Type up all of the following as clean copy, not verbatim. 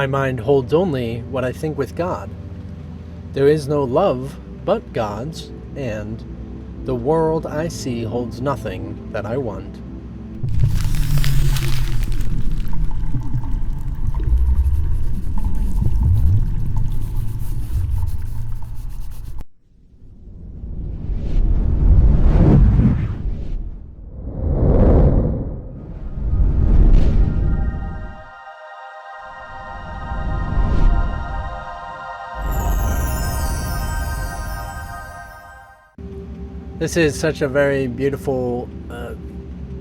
My mind holds only what I think with God. There is no love but God's, and the world I see holds nothing that I want. This is such a very beautiful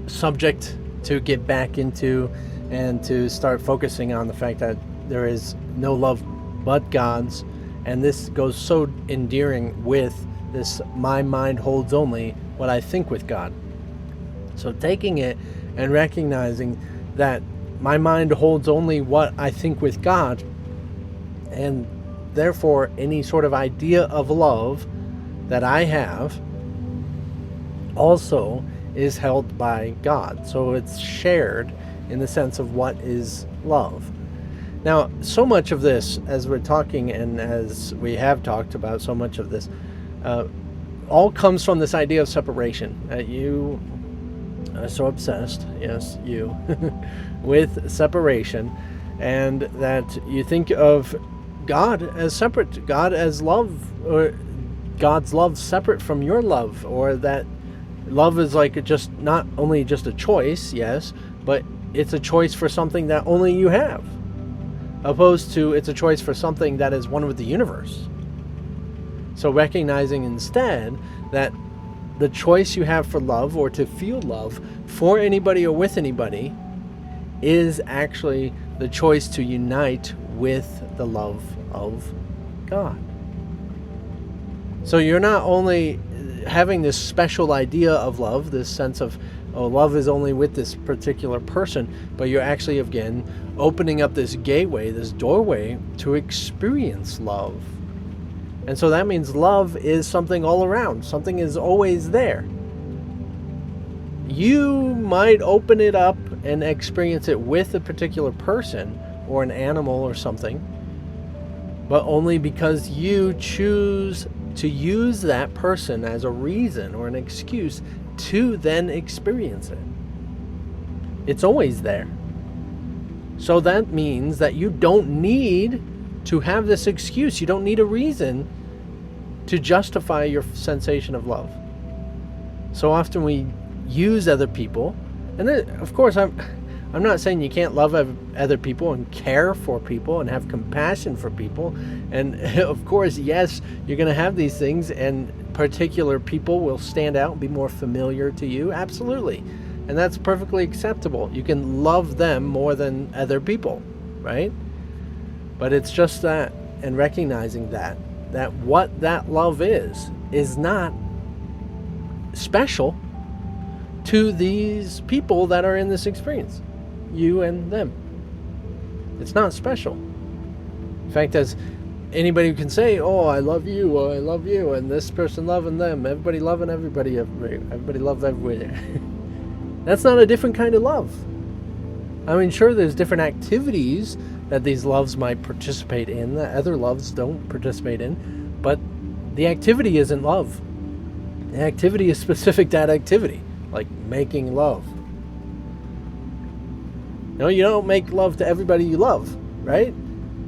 subject to get back into and to start focusing on the fact that there is no love but God's. And this goes so endearing with this, my mind holds only what I think with God. So taking it and recognizing that my mind holds only what I think with God, and therefore any sort of idea of love that I have also is held by God. So it's shared in the sense of what is love. Now, so much of this, as we're talking and as we have talked about, so much of this all comes from this idea of separation. You are so obsessed, yes, you, with separation, and that you think of God as separate, God as love, or God's love separate from your love, or that love is like just not only just a choice, yes, but it's a choice for something that only you have, opposed to it's a choice for something that is one with the universe. So recognizing instead that the choice you have for love, or to feel love for anybody or with anybody, is actually the choice to unite with the love of God. So you're not only having this special idea of love, this sense of, oh, love is only with this particular person, but you're actually, again, opening up this gateway, this doorway to experience love. And so that means love is something all around. Something is always there. You might open it up and experience it with a particular person or an animal or something, but only because you choose to use that person as a reason or an excuse to then experience it. It's always there. So that means that you don't need to have this excuse. You don't need a reason to justify your sensation of love. So often we use other people, and then, of course, I'm not saying you can't love other people and care for people and have compassion for people. And of course, yes, you're going to have these things, and particular people will stand out and be more familiar to you. Absolutely. And that's perfectly acceptable. You can love them more than other people, right? But it's just that, and recognizing that what that love is not special to these people that are in this experience. You and them. It's not special. In fact, as anybody can say, oh, I love you, or I love you, and this person loving them, everybody loving everybody loves everybody. That's not a different kind of love. I mean, sure, there's different activities that these loves might participate in that other loves don't participate in, but the activity isn't love. The activity is specific to that activity, like making love. No, you don't make love to everybody you love, right?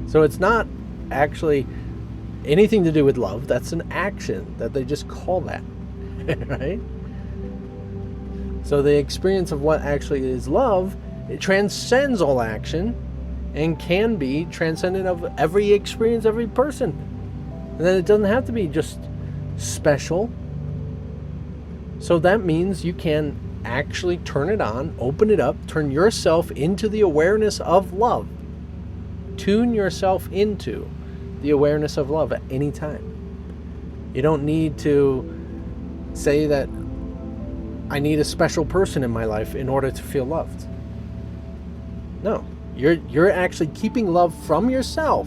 So it's not actually anything to do with love. That's an action that they just call that, right? So the experience of what actually is love, it transcends all action and can be transcendent of every experience, every person. And then it doesn't have to be just special. So that means you can actually turn it on, open it up, turn yourself into the awareness of love. Tune yourself into the awareness of love at any time. You don't need to say that I need a special person in my life in order to feel loved. No, you're actually keeping love from yourself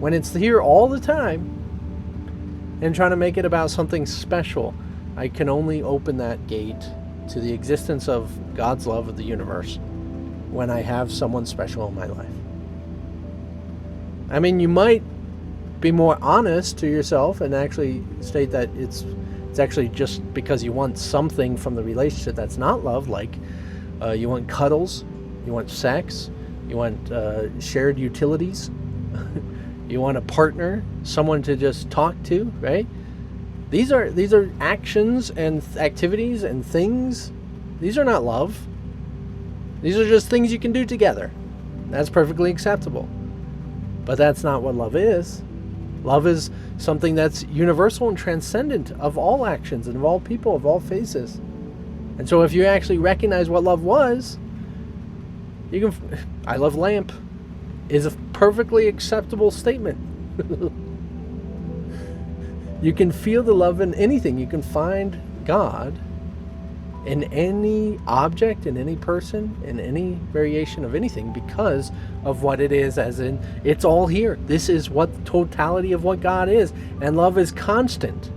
when it's here all the time and trying to make it about something special. I can only open that gate to the existence of God's love of the universe when I have someone special in my life. I mean, you might be more honest to yourself and actually state that it's actually just because you want something from the relationship that's not love, like you want cuddles, you want sex, you want shared utilities, you want a partner, someone to just talk to, right? These are actions and activities and things. These are not love. These are just things you can do together. That's perfectly acceptable. But that's not what love is. Love is something that's universal and transcendent of all actions and of all people, of all faces. And so if you actually recognize what love was, you can... I love lamp is a perfectly acceptable statement. You can feel the love in anything. You can find God in any object, in any person, in any variation of anything because of what it is, as in it's all here. This is what the totality of what God is. And love is constant.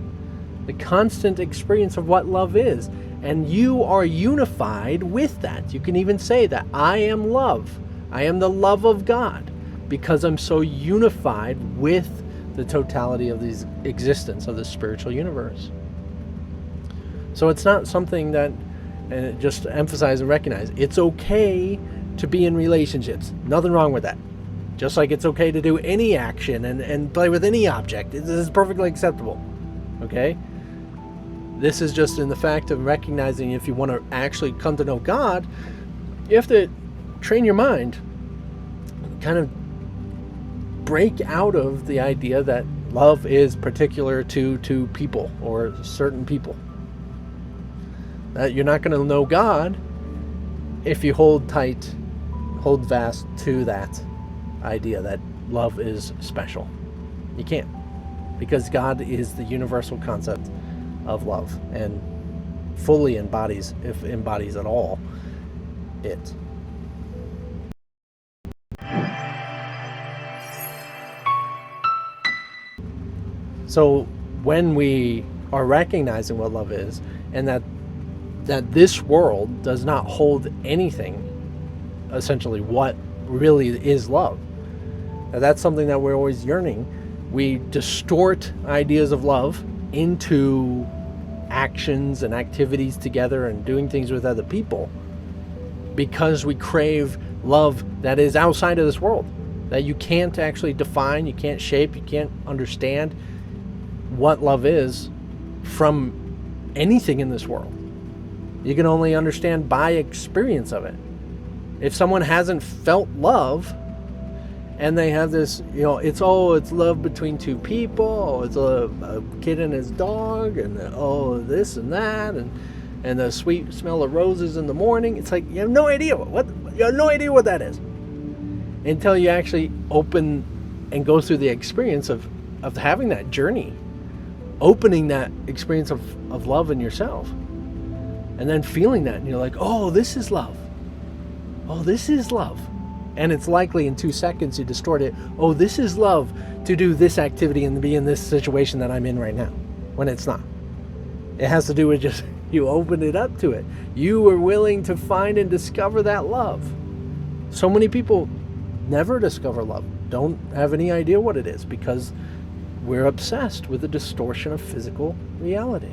The constant experience of what love is. And you are unified with that. You can even say that I am love. I am the love of God because I'm so unified with the totality of the existence of the spiritual universe. So it's not something that, and just to emphasize and recognize, it's okay to be in relationships. Nothing wrong with that. Just like it's okay to do any action and play with any object. This is perfectly acceptable. Okay? This is just in the fact of recognizing if you want to actually come to know God, you have to train your mind, kind of break out of the idea that love is particular to people or certain people. That you're not going to know God if you hold fast to that idea that love is special. You can't, because God is the universal concept of love and fully embodies, if embodies at all, it. So when we are recognizing what love is, and that this world does not hold anything, essentially what really is love, that's something that we're always yearning. We distort ideas of love into actions and activities together and doing things with other people because we crave love that is outside of this world, that you can't actually define, you can't shape, you can't understand what love is from anything in this world. You can only understand by experience of it. If someone hasn't felt love and they have this, it's love between two people, it's a kid and his dog, and this and that, and the sweet smell of roses in the morning, it's like you have no idea what that is until you actually open and go through the experience of having that journey, opening that experience of love in yourself, and then feeling that, and you're like, oh, this is love. Oh, this is love. And it's likely in 2 seconds you distort it. Oh, this is love to do this activity and to be in this situation that I'm in right now, when it's not. It has to do with just you opened it up to it. You were willing to find and discover that love. So many people never discover love, don't have any idea what it is, because we're obsessed with the distortion of physical reality.